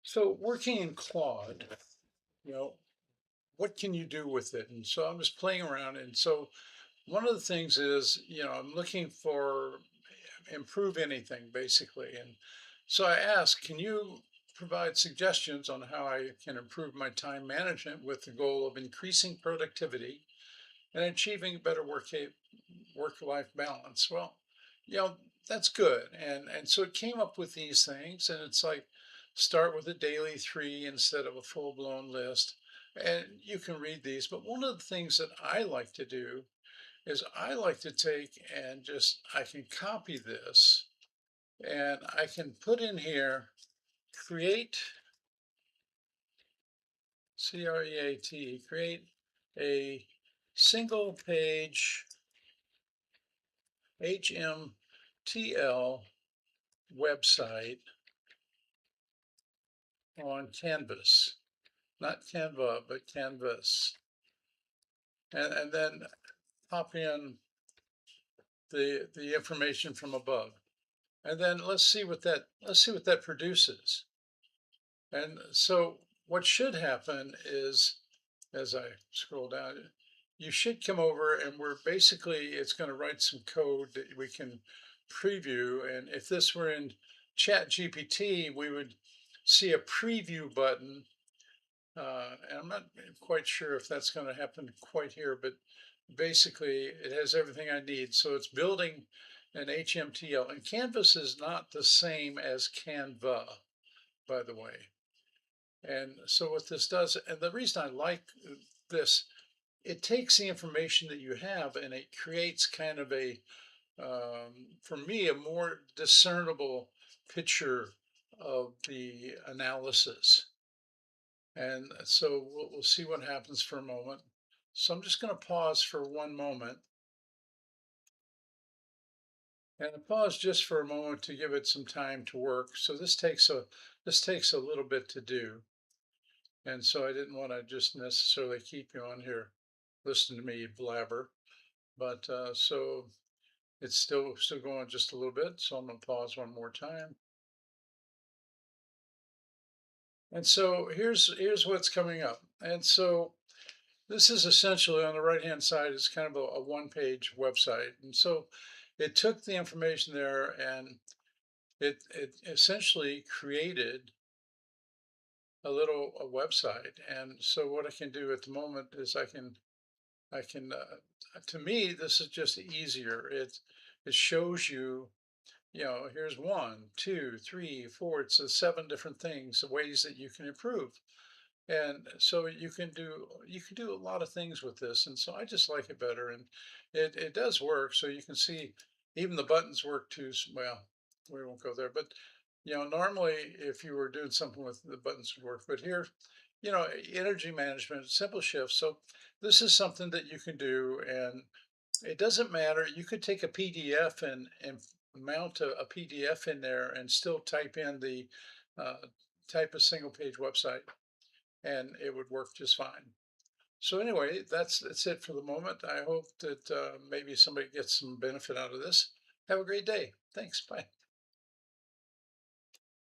So working in Claude, you know, what can you do with it? And so I was playing around. And so one of the things is, I'm looking for improve anything basically. And so I asked, can you provide suggestions on how I can improve my time management with the goal of increasing productivity and achieving better work-life balance? Well, you know, that's good. And so it came up with these things, and it's like start with a daily three instead of a full-blown list. And you can read these, but one of the things that I like to do is I like to take and just I can copy this and I can put in here create create a single page HMTL website on Canvas, not Canva, but Canvas. And then pop in the information from above. And then let's see what that produces. And so what should happen is as I scroll down, you should come over and it's going to write some code that we can preview. And if this were in Chat GPT, we would see a preview button. And I'm not quite sure if that's going to happen quite here, but basically it has everything I need. So it's building an HMTL. And Canvas is not the same as Canva, by the way. And so what this does, and the reason I like this, it takes the information that you have and it creates kind of for me, a more discernible picture of the analysis. And so we'll see what happens for a moment. So I'm just going to pause for one moment and I pause just for a moment to give it some time to work. So this takes a little bit to do. And so I didn't want to just necessarily keep you on here listening to me blabber. But so it's still going just a little bit, so I'm gonna pause one more time. And so here's what's coming up. And so this is essentially on the right hand side is kind of a one-page website. And so it took the information there and it essentially created a website. And so what I can do at the moment is I can to me this is just easier. It shows you here's one, two, three, four. It's seven different things, ways that you can improve. And so you can do a lot of things with this. And so I just like it better. And it does work. So you can see even the buttons work too. Well, we won't go there. But normally if you were doing something with the buttons would work. But here, energy management, simple shifts. So this is something that you can do. And it doesn't matter. You could take a PDF and mount a PDF in there and still uh, type a single page website, and it would work just fine. So anyway, that's it for the moment. I hope that maybe somebody gets some benefit out of this. Have a great day. Thanks. Bye.